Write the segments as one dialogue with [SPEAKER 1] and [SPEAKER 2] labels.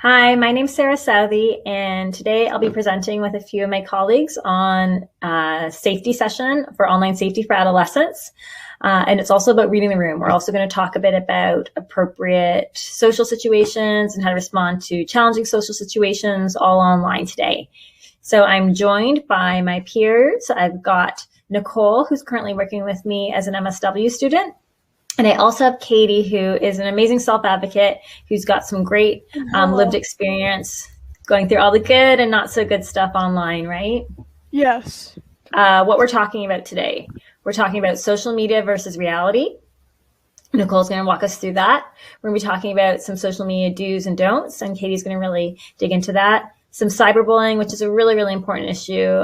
[SPEAKER 1] Hi, my name's Sarah Southey, and today I'll be presenting with a few of my colleagues on a safety session for online safety for adolescents. And it's also about reading the room. We're also going to talk a bit about appropriate social situations and how to respond to challenging social situations all online today. So I'm joined by my peers. I've got Nicole, who's currently working with me as an MSW student. And I also have Katie, who is an amazing self-advocate, who's got some great lived experience going through all the good and not so good stuff online, right?
[SPEAKER 2] Yes.
[SPEAKER 1] What we're talking about today, we're talking about social media versus reality. Nicole's going to walk us through that. We're going to be talking about some social media do's and don'ts, and Katie's going to really dig into that. Some cyberbullying, which is a really, really important issue.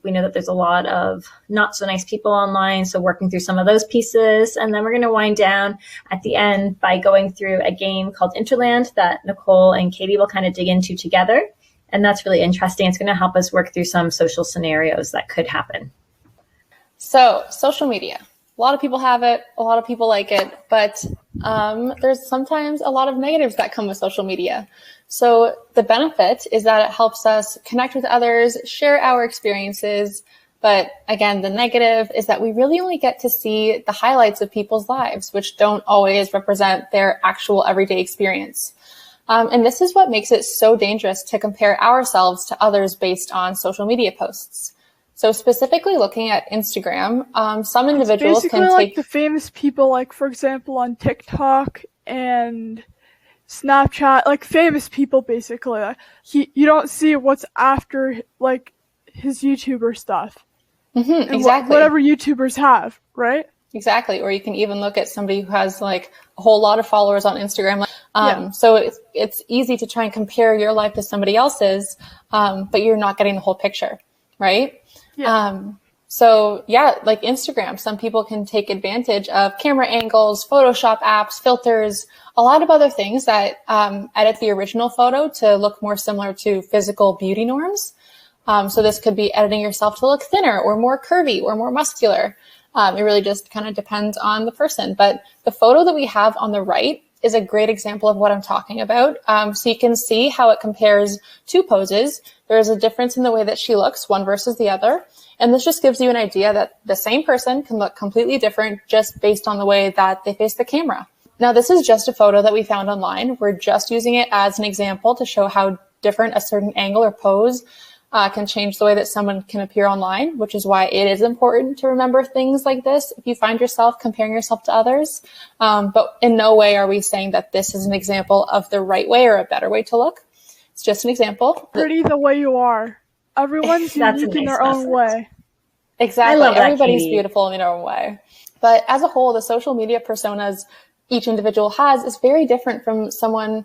[SPEAKER 1] We know that there's a lot of not so nice people online, so working through some of those pieces. And then we're going to wind down at the end by going through a game called Interland that Nicole and Katie will kind of dig into together. And that's really interesting. It's going to help us work through some social scenarios that could happen.
[SPEAKER 3] So, social media. A lot of people have it, a lot of people like it, but there's sometimes a lot of negatives that come with social media. So the benefit is that it helps us connect with others, share our experiences. But again, the negative is that we really only get to see the highlights of people's lives, which don't always represent their actual everyday experience. And this is what makes it so dangerous to compare ourselves to others based on social media posts. So specifically looking at Instagram, some individuals
[SPEAKER 2] Basically,
[SPEAKER 3] can
[SPEAKER 2] like
[SPEAKER 3] take
[SPEAKER 2] the famous people, like for example on TikTok and Snapchat, like famous people basically. You don't see what's after like his YouTuber stuff.
[SPEAKER 3] Mm-hmm,
[SPEAKER 2] and
[SPEAKER 3] exactly.
[SPEAKER 2] Whatever YouTubers have, right?
[SPEAKER 3] Exactly. Or you can even look at somebody who has like a whole lot of followers on Instagram. So it's easy to try and compare your life to somebody else's, but you're not getting the whole picture, right?
[SPEAKER 2] Yeah.
[SPEAKER 3] Like Instagram, some people can take advantage of camera angles, Photoshop apps, filters, a lot of other things that edit the original photo to look more similar to physical beauty norms. So this could be editing yourself to look thinner or more curvy or more muscular. It really just kind of depends on the person. But the photo that we have on the right is a great example of what I'm talking about. So you can see how it compares two poses. There is a difference in the way that she looks, one versus the other. And this just gives you an idea that the same person can look completely different just based on the way that they face the camera. Now, this is just a photo that we found online. We're just using it as an example to show how different a certain angle or pose can change the way that someone can appear online, which is why it is important to remember things like this if you find yourself comparing yourself to others. But in no way are we saying that this is an example of the right way or a better way to look. It's just an example.
[SPEAKER 2] Pretty the way you are. Everyone's unique in their own way.
[SPEAKER 3] Exactly.
[SPEAKER 1] I love that,
[SPEAKER 3] Everybody's
[SPEAKER 1] Katie.
[SPEAKER 3] beautiful in their own way. But as a whole, the social media personas each individual has is very different from someone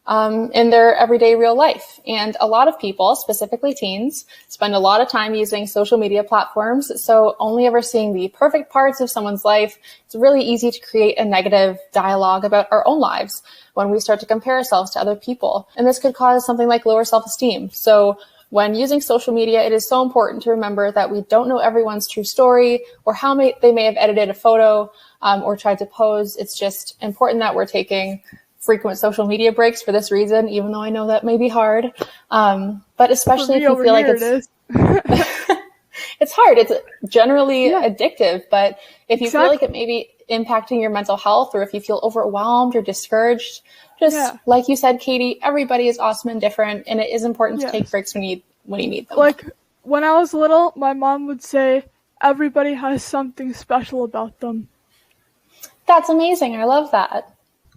[SPEAKER 3] in their everyday real life. And a lot of people, specifically teens, spend a lot of time using social media platforms. So only ever seeing the perfect parts of someone's life, it's really easy to create a negative dialogue about our own lives when we start to compare ourselves to other people. And this could cause something like lower self-esteem. So when using social media, it is so important to remember that we don't know everyone's true story or how they may have edited a photo or tried to pose. It's just important that we're taking frequent social media breaks for this reason, even though I know that may be hard. But especially if you feel like it's hard. It's generally addictive, but if you feel like it may be impacting your mental health or if you feel overwhelmed or discouraged, like you said, Katie, everybody is awesome and different, and it is important to take breaks when you need them.
[SPEAKER 2] Like when I was little, my mom would say, everybody has something special about them.
[SPEAKER 3] That's amazing. I love that.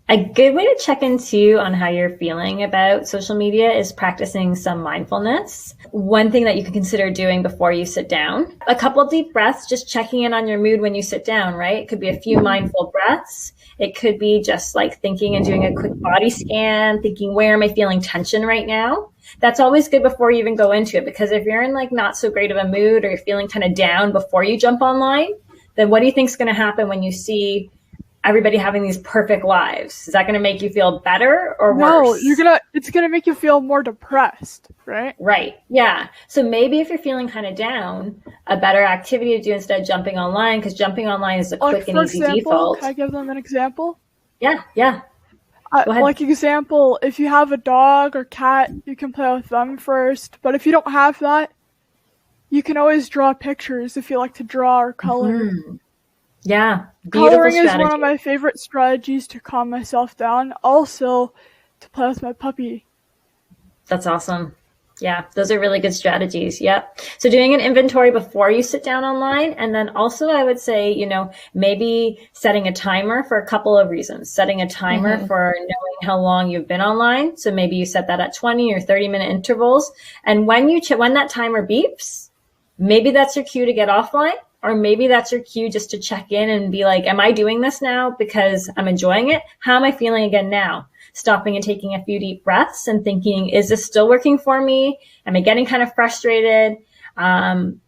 [SPEAKER 1] A good way to check in too on how you're feeling about social media is practicing some mindfulness. One thing that you can consider doing before you sit down, a couple of deep breaths, just checking in on your mood when you sit down, right? It could be a few mindful breaths. It could be just like thinking and doing a quick body scan, thinking, where am I feeling tension right now? That's always good before you even go into it, because if you're in like not so great of a mood or you're feeling kind of down before you jump online, then what do you think is going to happen when you see everybody having these perfect lives? Is that going to make you feel better or worse?
[SPEAKER 2] No, it's going to make you feel more depressed, right?
[SPEAKER 1] Right. Yeah. So maybe if you're feeling kind of down, a better activity to do instead of jumping online, because jumping online is a quick and easy default.
[SPEAKER 2] Can I give them an example?
[SPEAKER 1] Yeah. Go ahead.
[SPEAKER 2] Like example, if you have a dog or cat, you can play with them first. But if you don't have that, you can always draw pictures if you like to draw or color.
[SPEAKER 1] Yeah, beautiful
[SPEAKER 2] Coloring
[SPEAKER 1] strategy.
[SPEAKER 2] is one of my favorite strategies to calm myself down. Also, to play with my puppy.
[SPEAKER 1] That's awesome. Yeah, those are really good strategies. Yep. So doing an inventory before you sit down online. And then also I would say, maybe setting a timer for a couple of reasons. Setting a timer for knowing how long you've been online. So maybe you set that at 20 or 30-minute intervals. And when that timer beeps, maybe that's your cue to get offline, or maybe that's your cue just to check in and be like, am I doing this now because I'm enjoying it? How am I feeling again now? Stopping and taking a few deep breaths and thinking, is this still working for me? Am I getting kind of frustrated?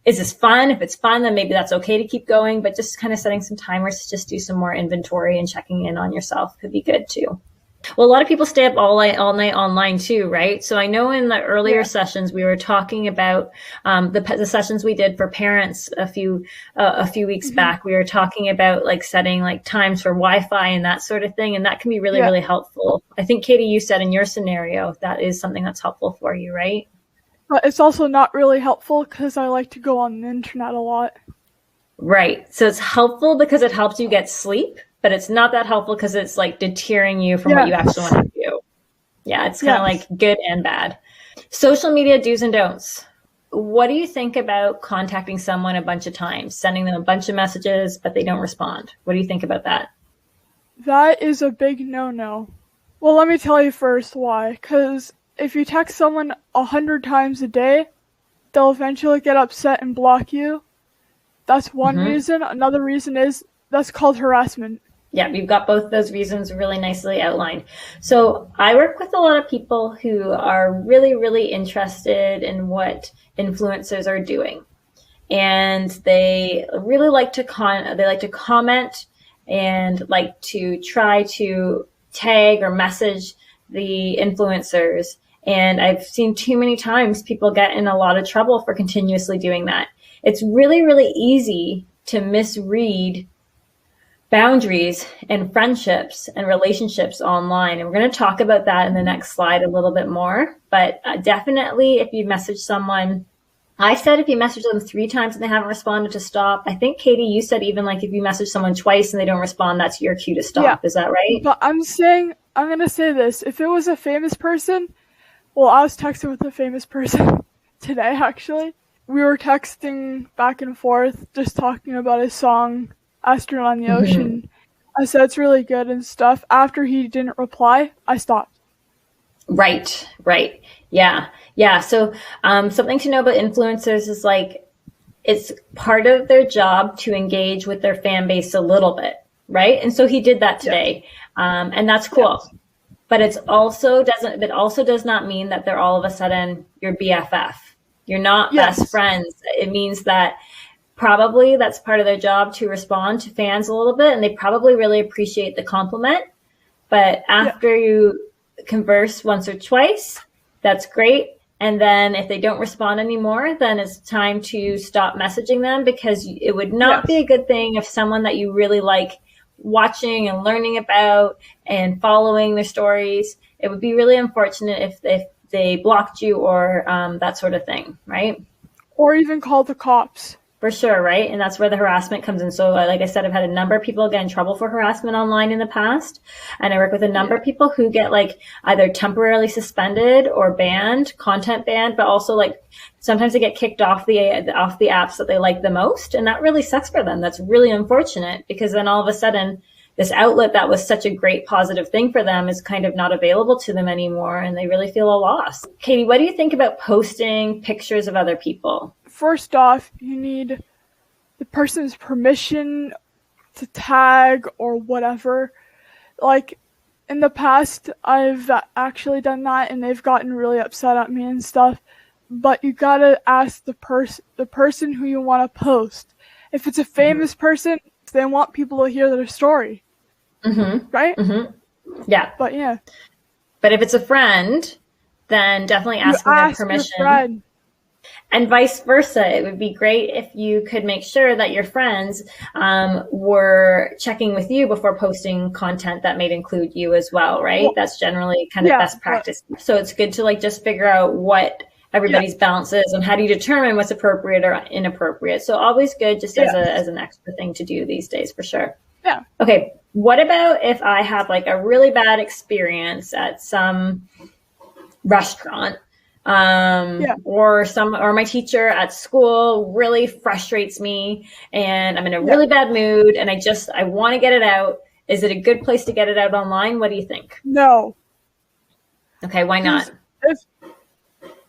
[SPEAKER 1] Is this fun? If it's fun, then maybe that's okay to keep going, but just kind of setting some timers to just do some more inventory and checking in on yourself could be good too. Well, a lot of people stay up all night online too, right? So I know in the earlier sessions we were talking about the sessions we did for parents a few weeks back. We were talking about like setting like times for Wi-Fi and that sort of thing, and that can be really really helpful. I think Katie, you said in your scenario that is something that's helpful for you, right?
[SPEAKER 2] But it's also not really helpful because I like to go on the internet a lot.
[SPEAKER 1] Right. So it's helpful because it helps you get sleep, but it's not that helpful because it's like deterring you from what you actually want to do. Yeah, it's kind of like good and bad. Social media do's and don'ts. What do you think about contacting someone a bunch of times, sending them a bunch of messages, but they don't respond? What do you think about that?
[SPEAKER 2] That is a big no-no. Well, let me tell you first why. Because if you text someone 100 times a day, they'll eventually get upset and block you. That's one reason. Another reason is that's called harassment.
[SPEAKER 1] Yeah, you've got both those reasons really nicely outlined. So I work with a lot of people who are really, really interested in what influencers are doing. And they really like to comment and like to try to tag or message the influencers. And I've seen too many times people get in a lot of trouble for continuously doing that. It's really, really easy to misread boundaries and friendships and relationships online. And we're going to talk about that in the next slide a little bit more. But definitely if you message someone, I said if you message them 3 times and they haven't responded, to stop. I think, Katie, you said even like if you message someone twice and they don't respond, that's your cue to stop. Yeah. Is that right?
[SPEAKER 2] But I'm going to say this. If it was a famous person, well, I was texting with a famous person today, actually. We were texting back and forth, just talking about his song, Astronaut on the Ocean. I said it's really good and stuff. After he didn't reply, I stopped.
[SPEAKER 1] Right. Yeah. So something to know about influencers is like it's part of their job to engage with their fan base a little bit, right? And so he did that today, and that's cool. Yes. But it also does not mean that they're all of a sudden your BFF. You're not best friends. It means that probably that's part of their job to respond to fans a little bit, and they probably really appreciate the compliment. But after you converse once or twice, that's great. And then if they don't respond anymore, then it's time to stop messaging them, because it would not be a good thing if someone that you really like watching and learning about and following their stories, it would be really unfortunate if they blocked you or that sort of thing, right?
[SPEAKER 2] Or even call the cops.
[SPEAKER 1] For sure, right? And that's where the harassment comes in. So like I said, I've had a number of people get in trouble for harassment online in the past. And I work with a number of people who get like either temporarily suspended or banned, content banned, but also like sometimes they get kicked off the apps that they like the most. And that really sucks for them. That's really unfortunate, because then all of a sudden this outlet that was such a great positive thing for them is kind of not available to them anymore, and they really feel a loss. Katie, what do you think about posting pictures of other people?
[SPEAKER 2] First off, you need the person's permission to tag or whatever. Like, in the past, I've actually done that, and they've gotten really upset at me and stuff. But you gotta ask the person who you want to post. If it's a famous person, they want people to hear their story. Right?
[SPEAKER 1] Yeah.
[SPEAKER 2] But
[SPEAKER 1] if it's a friend, then definitely ask them their permission. And vice versa. It would be great if you could make sure that your friends were checking with you before posting content that may include you as well, right? Well, that's generally kind of best practice. So it's good to like just figure out what everybody's balance is and how do you determine what's appropriate or inappropriate. So always good just as an extra thing to do these days for sure.
[SPEAKER 2] Yeah.
[SPEAKER 1] Okay. What about if I have like a really bad experience at some restaurant? Or my teacher at school really frustrates me and I'm in a really bad mood and I want to get it out. Is it a good place to get it out online? What do you think?
[SPEAKER 2] No.
[SPEAKER 1] Okay, why not?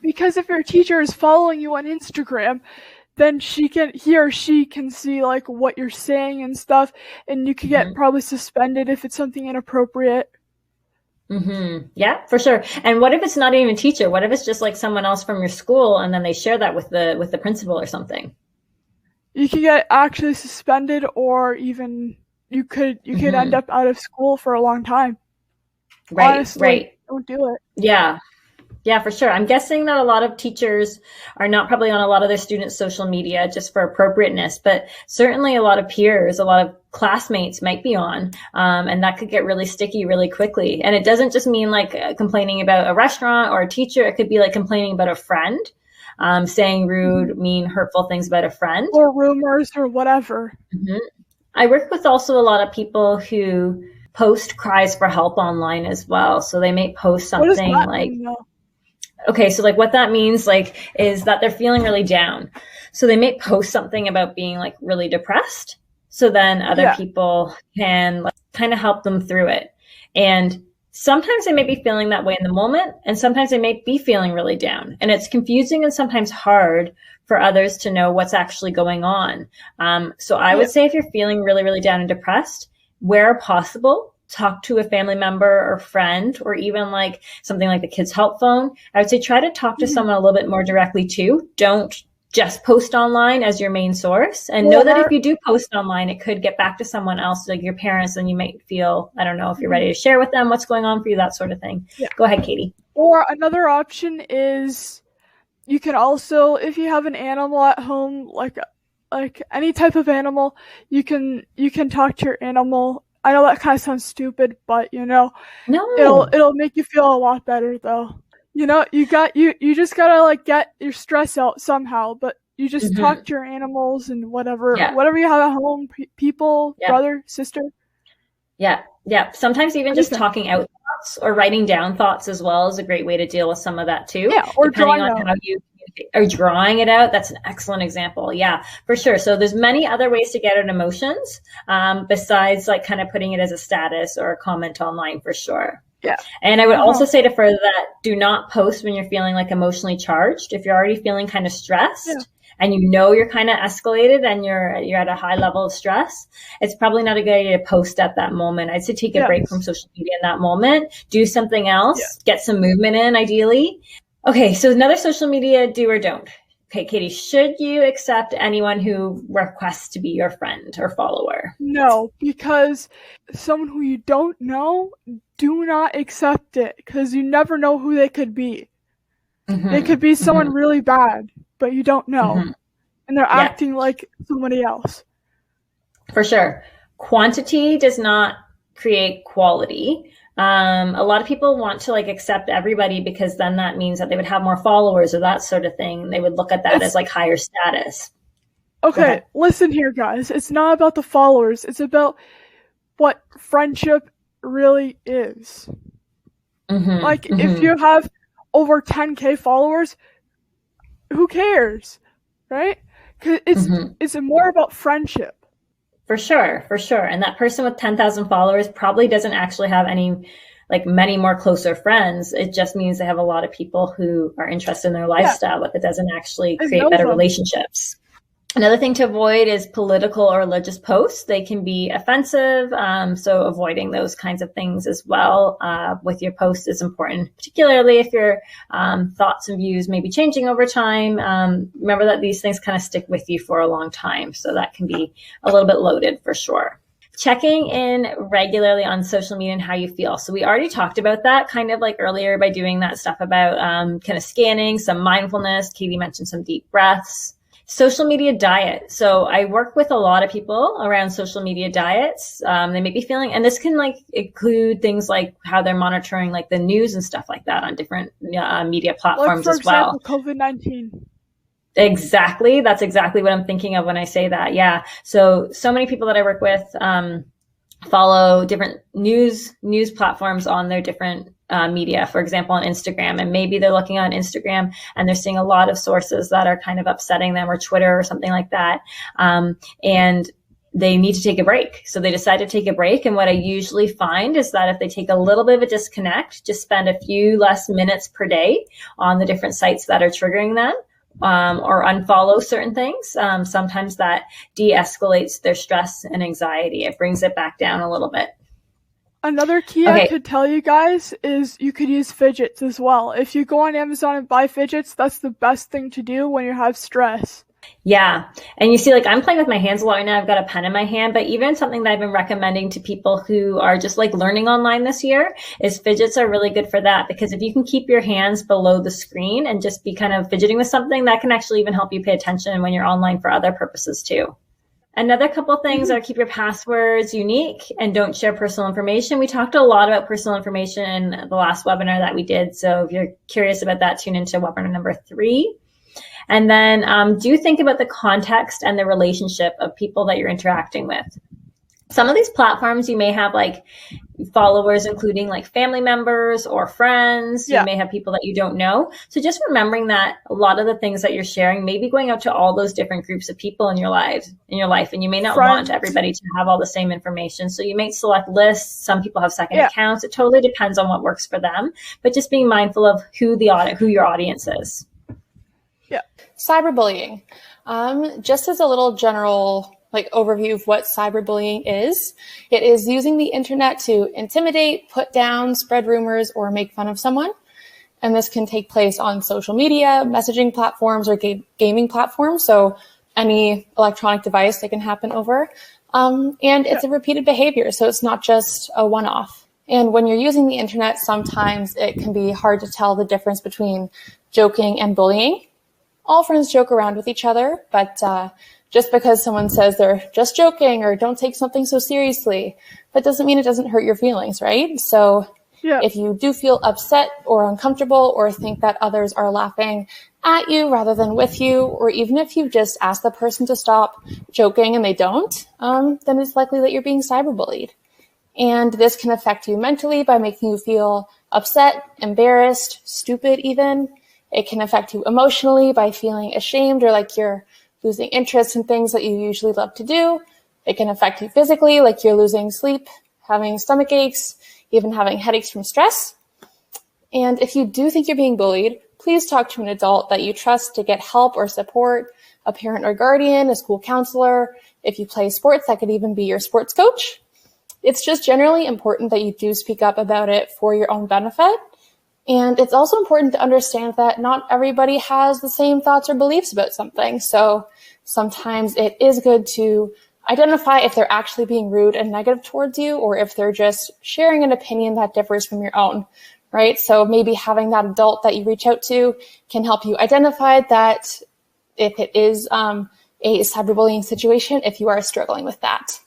[SPEAKER 2] Because if your teacher is following you on Instagram, then he or she can see like what you're saying and stuff, and you could get probably suspended if it's something inappropriate.
[SPEAKER 1] Mm-hmm. Yeah, for sure. And what if it's not even a teacher? What if it's just like someone else from your school and then they share that with the principal or something?
[SPEAKER 2] You could get actually suspended, or even you could end up out of school for a long time.
[SPEAKER 1] Right,
[SPEAKER 2] Honestly,
[SPEAKER 1] right.
[SPEAKER 2] Don't do it.
[SPEAKER 1] Yeah. Yeah, for sure. I'm guessing that a lot of teachers are not probably on a lot of their students' social media just for appropriateness, but certainly a lot of peers, a lot of classmates might be on, and that could get really sticky really quickly. And it doesn't just mean like complaining about a restaurant or a teacher. It could be like complaining about a friend, saying rude, mean, hurtful things about a friend.
[SPEAKER 2] Or rumors or whatever.
[SPEAKER 1] Mm-hmm. I work with also a lot of people who post cries for help online as well. So they may post something like... Okay, so like what that means like is that they're feeling really down. So they may post something about being like really depressed. So then other people can like kind of help them through it. And sometimes they may be feeling that way in the moment, and sometimes they may be feeling really down. And it's confusing and sometimes hard for others to know what's actually going on. So I would say if you're feeling really, really down and depressed, where possible, talk to a family member or friend, or even like something like the Kids Help Phone. I would say try to talk to someone a little bit more directly too. Don't just post online as your main source, and know that if you do post online, it could get back to someone else, like your parents, and you might feel, I don't know if you're ready to share with them what's going on for you, that sort of thing. Yeah. Go ahead, Katie.
[SPEAKER 2] Or another option is you can also, if you have an animal at home, like any type of animal, you can talk to your animal. I know that kind of sounds stupid, but no, it'll make you feel a lot better though. You just gotta like get your stress out somehow, but you just talk to your animals and whatever you have at home, people, brother, sister.
[SPEAKER 1] Yeah. Sometimes even just talking out thoughts or writing down thoughts as well is a great way to deal with some of that too.
[SPEAKER 2] Yeah, or
[SPEAKER 1] depending on how you or drawing it out. That's an excellent example. Yeah, for sure. So there's many other ways to get at emotions besides like kind of putting it as a status or a comment online for sure.
[SPEAKER 2] Yeah.
[SPEAKER 1] And I would also say to further that, do not post when you're feeling like emotionally charged. If you're already feeling kind of stressed and you're kind of escalated and you're at a high level of stress, it's probably not a good idea to post at that moment. I'd say take a break from social media in that moment, do something else, get some movement in ideally. Okay, so another social media do or don't. Okay, Katie, should you accept anyone who requests to be your friend or follower?
[SPEAKER 2] No, because someone who you don't know, do not accept it, because you never know who they could be. They could be someone really bad, but you don't know. And they're acting like somebody else.
[SPEAKER 1] For sure. Quantity does not create quality. A lot of people want to like accept everybody because then that means that they would have more followers or that sort of thing. They would look at that as like higher status.
[SPEAKER 2] Okay, listen here, guys. It's not about the followers. It's about what friendship really is. Like, if you have over 10K followers, who cares, right? Because it's more about friendship.
[SPEAKER 1] For sure. And that person with 10,000 followers probably doesn't actually have many more closer friends. It just means they have a lot of people who are interested in their lifestyle, but it doesn't actually create better relationships. Another thing to avoid is political or religious posts. They can be offensive, so avoiding those kinds of things as well with your posts is important, particularly if your thoughts and views may be changing over time. Remember that these things kind of stick with you for a long time, so that can be a little bit loaded for sure. checking in regularly on social media and how you feel. So we already talked about that kind of like earlier by doing that stuff about kind of scanning, some mindfulness. Katie mentioned some deep breaths. Social media diet. So I work with a lot of people around social media diets. They may be feeling, and this can like include things like how they're monitoring like the news and stuff like that on different media platforms as well.
[SPEAKER 2] Like for example, COVID-19.
[SPEAKER 1] Exactly. That's exactly what I'm thinking of when I say that. Yeah. So many people that I work with follow different news platforms on their different media, for example, on Instagram. And maybe they're looking on Instagram and they're seeing a lot of sources that are kind of upsetting them, or Twitter or something like that. And they need to take a break. So they decide to take a break. And what I usually find is that if they take a little bit of a disconnect, just spend a few less minutes per day on the different sites that are triggering them, or unfollow certain things. Sometimes that de-escalates their stress and anxiety. It brings it back down a little bit.
[SPEAKER 2] Another key I could tell you guys is you could use fidgets as well. If you go on Amazon and buy fidgets, that's the best thing to do when you have stress.
[SPEAKER 1] Yeah. And you see, like, I'm playing with my hands a lot right now. I've got a pen in my hand, but even something that I've been recommending to people who are just like learning online this year is fidgets are really good for that, because if you can keep your hands below the screen and just be kind of fidgeting with something, that can actually even help you pay attention when you're online for other purposes too. Another couple of things are keep your passwords unique and don't share personal information. We talked a lot about personal information in the last webinar that we did. So if you're curious about that, tune into webinar number 3. And then do think about the context and the relationship of people that you're interacting with. Some of these platforms, you may have like followers, including like family members or friends. Yeah. You may have people that you don't know. So just remembering that a lot of the things that you're sharing may be going out to all those different groups of people in your life, and you may not want everybody to have all the same information. So you may select lists. Some people have second accounts. It totally depends on what works for them, but just being mindful of who your audience is.
[SPEAKER 3] Yeah. Cyberbullying. Just as a little general overview of what cyberbullying is, it is using the internet to intimidate, put down, spread rumors, or make fun of someone. And this can take place on social media, messaging platforms, or gaming platforms. So any electronic device that can happen over. And it's a repeated behavior. So it's not just a one-off. And when you're using the internet, sometimes it can be hard to tell the difference between joking and bullying. All friends joke around with each other, but just because someone says they're just joking or don't take something so seriously, that doesn't mean it doesn't hurt your feelings, right? So if you do feel upset or uncomfortable or think that others are laughing at you rather than with you, or even if you just ask the person to stop joking and they don't, then it's likely that you're being cyberbullied. And this can affect you mentally by making you feel upset, embarrassed, stupid even. It can affect you emotionally by feeling ashamed or like you're losing interest in things that you usually love to do. It can affect you physically, like you're losing sleep, having stomach aches, even having headaches from stress. And if you do think you're being bullied, please talk to an adult that you trust to get help or support, a parent or guardian, a school counselor. If you play sports, that could even be your sports coach. It's just generally important that you do speak up about it for your own benefit. And it's also important to understand that not everybody has the same thoughts or beliefs about something. So sometimes it is good to identify if they're actually being rude and negative towards you, or if they're just sharing an opinion that differs from your own, right? So maybe having that adult that you reach out to can help you identify that if it is a cyberbullying situation, if you are struggling with that.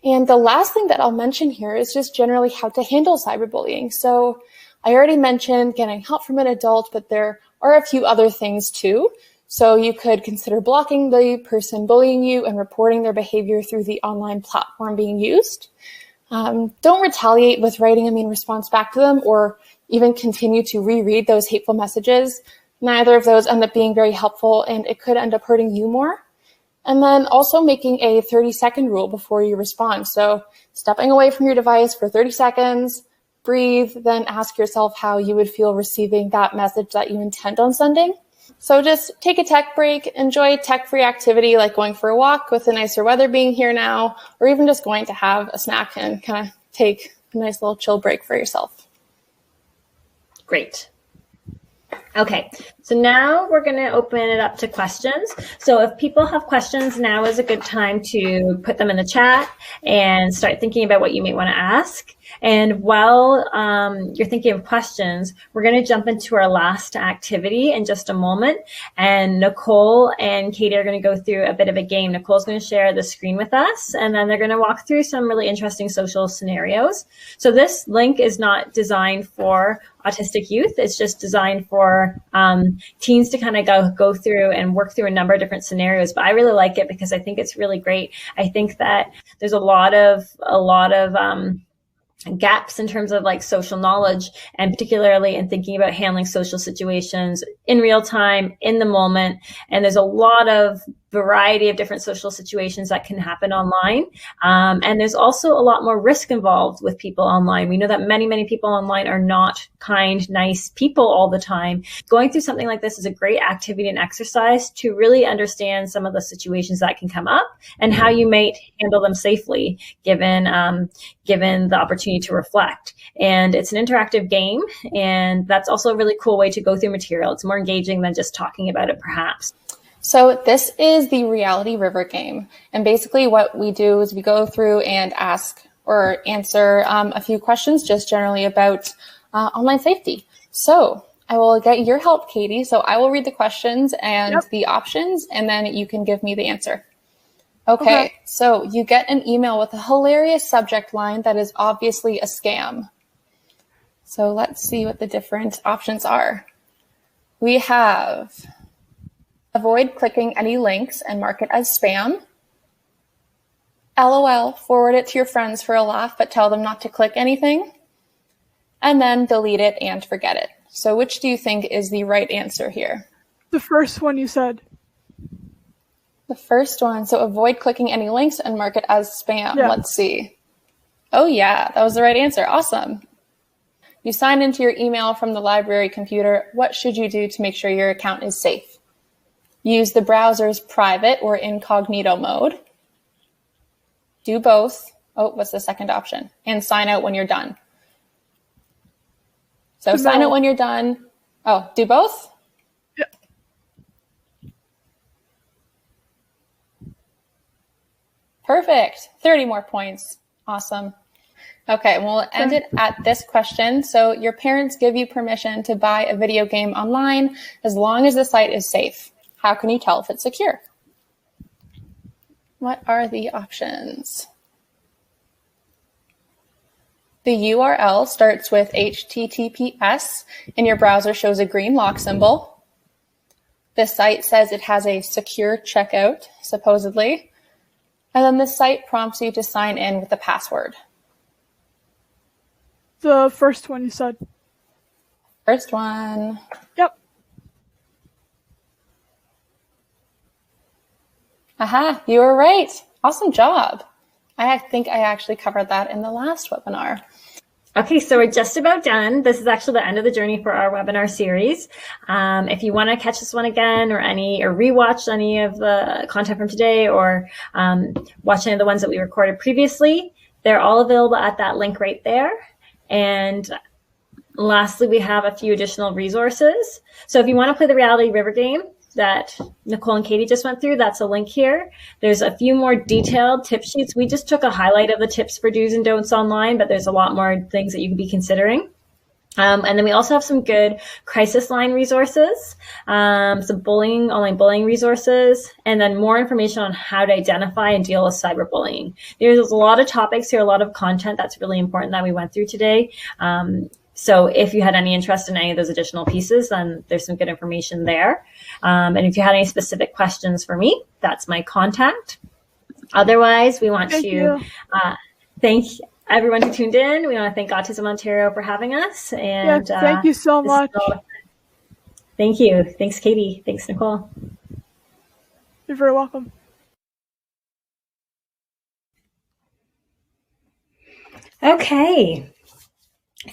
[SPEAKER 3] And the last thing that I'll mention here is just generally how to handle cyberbullying. So I already mentioned getting help from an adult, but there are a few other things too. So you could consider blocking the person bullying you and reporting their behavior through the online platform being used. Don't retaliate with writing a mean response back to them, or even continue to reread those hateful messages. Neither of those end up being very helpful, and it could end up hurting you more. And then also making a 30-second rule before you respond. So stepping away from your device for 30 seconds, breathe, then ask yourself how you would feel receiving that message that you intend on sending. So just take a tech break, enjoy tech-free activity like going for a walk with the nicer weather being here now, or even just going to have a snack and kind of take a nice little chill break for yourself.
[SPEAKER 1] Great. Okay, So now we're going to open it up to questions. So if people have questions, now is a good time to put them in the chat and start thinking about what you may want to ask. And while you're thinking of questions, we're going to jump into our last activity in just a moment. And Nicole and Katie are going to go through a bit of a game. Nicole's going to share the screen with us, and then they're going to walk through some really interesting social scenarios. So this link is not designed for autistic youth. It's just designed for teens to kind of go through and work through a number of different scenarios. But I really like it because I think it's really great. I think that there's a lot of gaps in terms of like social knowledge, and particularly in thinking about handling social situations in real time, in the moment. And there's a lot of variety of different social situations that can happen online. And there's also a lot more risk involved with people online. We know that many, many people online are not kind, nice people all the time. Going through something like this is a great activity and exercise to really understand some of the situations that can come up and how you might handle them safely, given the opportunity to reflect. And it's an interactive game, and that's also a really cool way to go through material. It's more engaging than just talking about it, perhaps.
[SPEAKER 3] So this is the Reality River game. And basically what we do is we go through and ask or answer a few questions just generally about online safety. So I will get your help, Katie. So I will read the questions and the options, and then you can give me the answer. Okay, so you get an email with a hilarious subject line that is obviously a scam. So let's see what the different options are. We have avoid clicking any links and mark it as spam. LOL, forward it to your friends for a laugh, but tell them not to click anything. And then delete it and forget it. So which do you think is the right answer here?
[SPEAKER 2] The first one you said.
[SPEAKER 3] The first one. So avoid clicking any links and mark it as spam.
[SPEAKER 2] Yeah.
[SPEAKER 3] Let's see. Oh yeah, that was the right answer. Awesome. You sign into your email from the library computer. What should you do to make sure your account is safe? Use the browser's private or incognito mode. Do both. Oh, what's the second option? And sign out when you're done. So sign out when you're done. Oh, do both?
[SPEAKER 2] Yeah.
[SPEAKER 3] Perfect. 30 more points. Awesome. Okay, we'll end it at this question. So your parents give you permission to buy a video game online as long as the site is safe. How can you tell if it's secure? What are the options? The URL starts with HTTPS and your browser shows a green lock symbol. The site says it has a secure checkout, supposedly. And then the site prompts you to sign in with a password.
[SPEAKER 2] The first one you said.
[SPEAKER 3] First one.
[SPEAKER 2] Yep.
[SPEAKER 3] Aha, you were right. Awesome job. I think I actually covered that in the last webinar.
[SPEAKER 1] Okay, so we're just about done. This is actually the end of the journey for our webinar series. If you want to catch this one again or rewatch any of the content from today or watch any of the ones that we recorded previously, they're all available at that link right there. And lastly, we have a few additional resources. So if you want to play the Reality River game that Nicole and Katie just went through, that's a link here. There's a few more detailed tip sheets. We just took a highlight of the tips for do's and don'ts online, but there's a lot more things that you could be considering. And then we also have some good crisis line resources, some online bullying resources, and then more information on how to identify and deal with cyberbullying. There's a lot of topics here, a lot of content that's really important that we went through today. So if you had any interest in any of those additional pieces, then there's some good information there. And if you had any specific questions for me, that's my contact. Otherwise, we want to thank everyone who tuned in. We want to thank Autism Ontario for having us. And
[SPEAKER 2] thank you so much.
[SPEAKER 1] Thank you. Thanks, Katie. Thanks, Nicole.
[SPEAKER 2] You're very welcome.
[SPEAKER 1] Okay.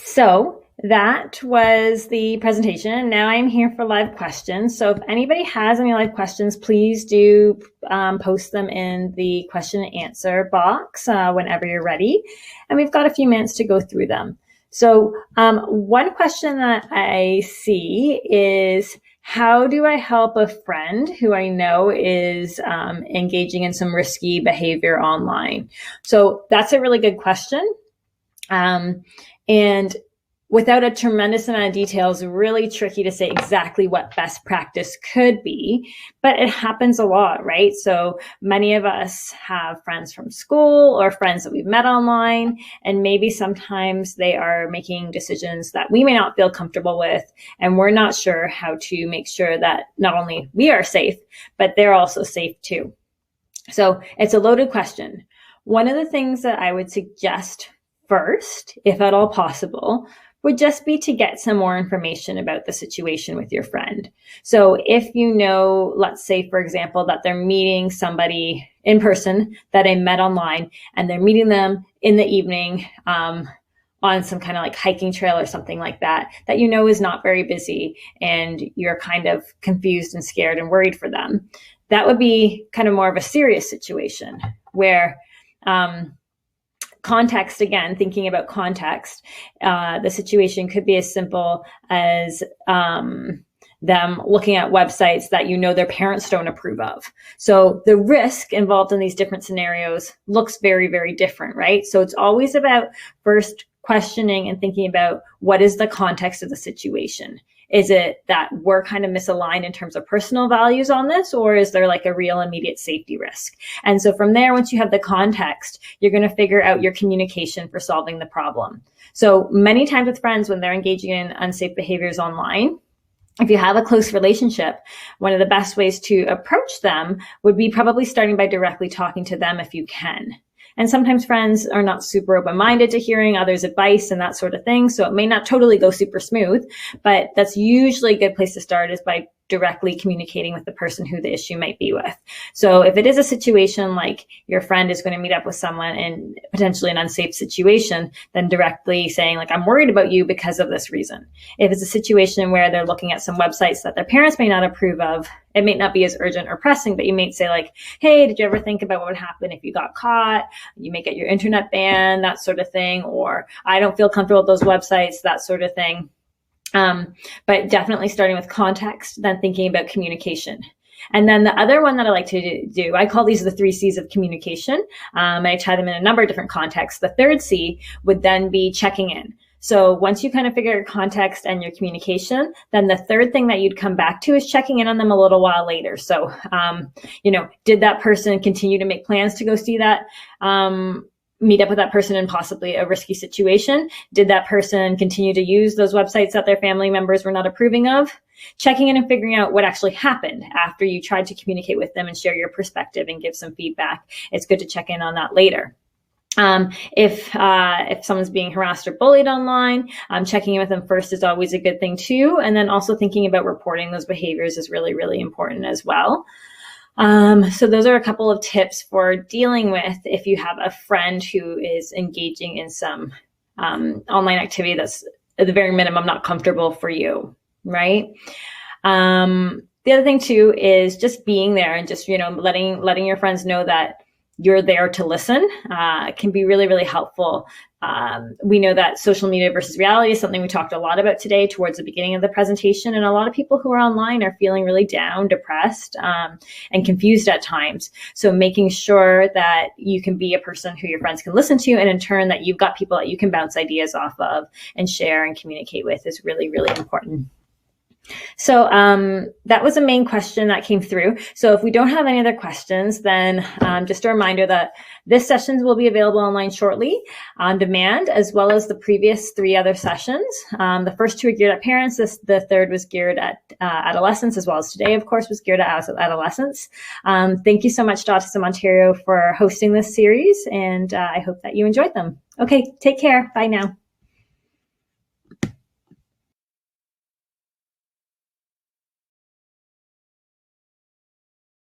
[SPEAKER 1] So that was the presentation. Now I'm here for live questions. So if anybody has any live questions, please do post them in the question and answer box whenever you're ready. And we've got a few minutes to go through them. So one question that I see is, how do I help a friend who I know is engaging in some risky behavior online? So that's a really good question. And without a tremendous amount of details, really tricky to say exactly what best practice could be, but it happens a lot, right? So many of us have friends from school or friends that we've met online, and maybe sometimes they are making decisions that we may not feel comfortable with, and we're not sure how to make sure that not only we are safe, but they're also safe too. So it's a loaded question. One of the things that I would suggest first, if at all possible, would just be to get some more information about the situation with your friend. So if you know, let's say, for example, that they're meeting somebody in person that they met online, and they're meeting them in the evening on some kind of like hiking trail or something like that, that you know is not very busy, and you're kind of confused and scared and worried for them, that would be kind of more of a serious situation where context, again, thinking about context, the situation could be as simple as them looking at websites that you know their parents don't approve of. So the risk involved in these different scenarios looks very, very different, right? So it's always about first questioning and thinking about what is the context of the situation. Is it that we're kind of misaligned in terms of personal values on this, or is there like a real immediate safety risk? And so from there, once you have the context, you're going to figure out your communication for solving the problem. So many times with friends, when they're engaging in unsafe behaviors online, if you have a close relationship, one of the best ways to approach them would be probably starting by directly talking to them if you can. And sometimes friends are not super open-minded to hearing others' advice and that sort of thing. So it may not totally go super smooth, but that's usually a good place to start, is by directly communicating with the person who the issue might be with. So if it is a situation like your friend is going to meet up with someone in potentially an unsafe situation, then directly saying like, I'm worried about you because of this reason. If it's a situation where they're looking at some websites that their parents may not approve of, it may not be as urgent or pressing, but you may say like, hey, did you ever think about what would happen if you got caught? You may get your internet banned, that sort of thing. Or I don't feel comfortable with those websites, that sort of thing. But definitely starting with context, then thinking about communication. And then the other one that I like to do, I call these the 3 C's of communication. I tie them in a number of different contexts. The third C would then be checking in. So once you kind of figure your context and your communication, then the third thing that you'd come back to is checking in on them a little while later. So, did that person continue to make plans to go see that, meet up with that person in possibly a risky situation? Did that person continue to use those websites that their family members were not approving of? Checking in and figuring out what actually happened after you tried to communicate with them and share your perspective and give some feedback. It's good to check in on that later. If someone's being harassed or bullied online, checking in with them first is always a good thing too. And then also thinking about reporting those behaviors is really, really important as well. So those are a couple of tips for dealing with if you have a friend who is engaging in some online activity that's at the very minimum not comfortable for you, right? The other thing too is just being there and just, letting your friends know that you're there to listen can be really, really helpful. We know that social media versus reality is something we talked a lot about today towards the beginning of the presentation. And a lot of people who are online are feeling really down, depressed, and confused at times. So making sure that you can be a person who your friends can listen to, and in turn that you've got people that you can bounce ideas off of and share and communicate with is really, really important. So that was a main question that came through. So if we don't have any other questions, then just a reminder that this session will be available online shortly on demand, as well as the previous 3 other sessions. The first 2 are geared at parents. The third was geared at adolescents, as well as today, of course, was geared at adolescents. Thank you so much to Autism Ontario for hosting this series, and I hope that you enjoyed them. Okay, take care. Bye now.